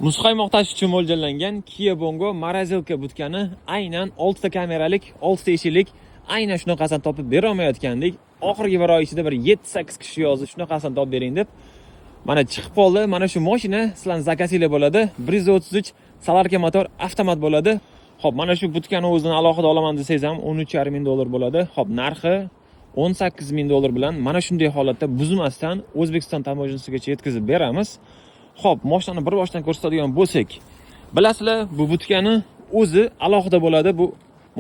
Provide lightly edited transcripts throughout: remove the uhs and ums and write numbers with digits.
Muzqaymoq uchun mo'ljallangan Kia Bongo Morozelka butkani aynan 6 ta kameralik, 6 ta eshiklik aynan shunaqasini topib bera olmayotgandik. Oxirgi bir oy ichida bir 7-8 kishi yozdi, shunaqasini topib bering deb. Mana chiqib qoldi. Mana shu mashina sizlarning zakasinglar bo'ladi. 133 Salarka motor avtomat bo'ladi. Xo'p, mana shu butkani o'zini alohida olaman desangiz ham $13,500 bo'ladi. Xo'p, narxi $18,000 bilan mana shunday holatda buzmasdan O'zbekiston tamojnasigacha yetkazib beramiz. Xo'p, mashinani bir boshdan ko'rsatadigan bo'lsak, bilasizlar, bu butkani o'zi alohida bo'ladi. Bu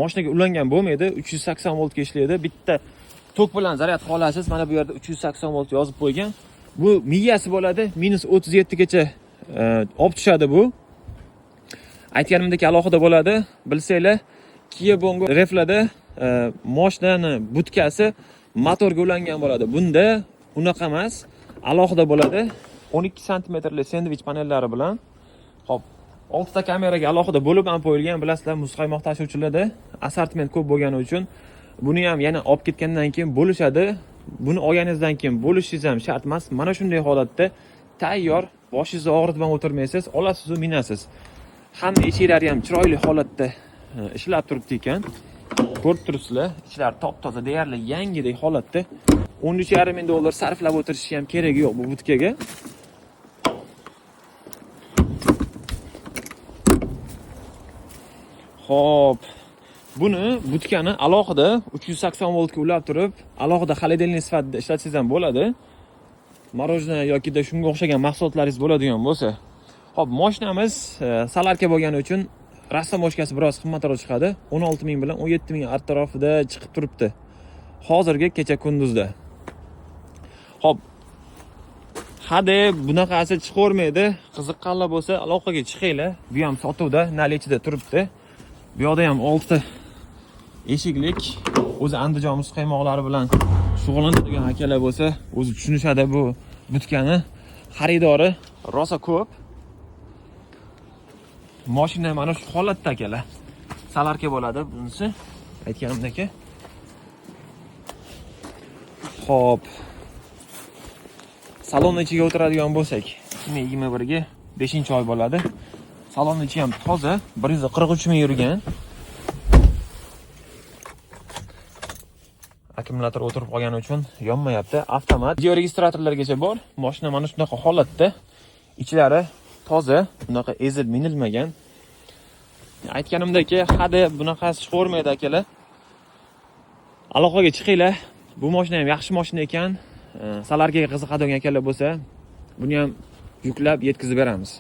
mashinaga ulangan bo'lmaydi. 380 voltga ishlaydi. Bitta tok bilan zaryad qila olasiz. Mana bu yerda 380 volt yozib qo'ygan. Bu miyasi bo'ladi. -37 gacha olib tushadi bu. Aytganimdek alohida bo'ladi. Bilsanglar, Kia Bongo reflarda mashinani butkasi motorga ulangan bo'ladi. Bunda unaqa emas, alohida bo'ladi. 12 santimetrli sendvich panellari bilan. Xo'p, 6 ta kameraga alohida bo'lib ham qo'yilgan. Bilasizlar, muzqaymoq tashuvchilarda assortiment ko'p bo'lgani uchun buni ham yana olib ketgandan keyin bo'lishadi. Buni olganingizdan keyin bo'lishingiz ham shart emas. Mana shunday holatda tayyor, boshingizni og'ritmay o'tirmaysiz, olasiz va minasiz. Hamma eshiklari ham chiroyli holatda ishlab turibdi ekan. Ko'rib turibsizlar, ichlari top-toza, deyarli yangidek holatda. $13,500 sarflab o'tirishga ham keragi yo'q bu butkaga. Xo'p, buni butkani alohida 380 voltga ulab turib, alohida xolodilnik sifatida ishlatsangiz ham bo'ladi. Morojnoye yoki da shunga o'xshagan mahsulotlaringiz bo'ladigan bo'lsa. Xo'p, mashinamiz Salarka bo'lgani uchun rassom moshkasi biroz qimmatroq chiqadi. 16,000 bilan 17,000 atrofida chiqib turibdi. Hozirgi kecha kunduzda. Xo'p, hadi bunaqasi chiqavermaydi. Qiziqqanlar bo'lsa, aloqaga chiqinglar. Bu ham sotuvda, nalichida turibdi. Bu yerda ham 6 ta eshiklik, o'zi Andijon muzqaymoqlari bilan shug'ullanadigan akalar bo'lsa, o'zi tushunishadi bu butkani. Xaridori rosa ko'p. Mashina mana shu holatda akalar. Salarka bo'ladi bunisi. Aytganimdek. Xo'p. Salon ichiga o'tiradigan bo'lsak, 2021 ga 5-oy bo'ladi. Salon ichi ham toza, 143 ming yurgan. Akkumulyator o'tirib qolgani uchun yonmayapti. Avtomat. Video registratorlargacha bor. Mashina mana shunaqa holatda. Ichlari toza, bunaqa ezib minilmagan. Aytganimdek, hadi bunaqasi chiqavermaydi akalar. Aloqaga chiqinglar. Bu mashina ham yaxshi mashina ekan. Salarkaga qiziqadigan akalar bo'lsa, buni ham yuklab yetkazib beramiz.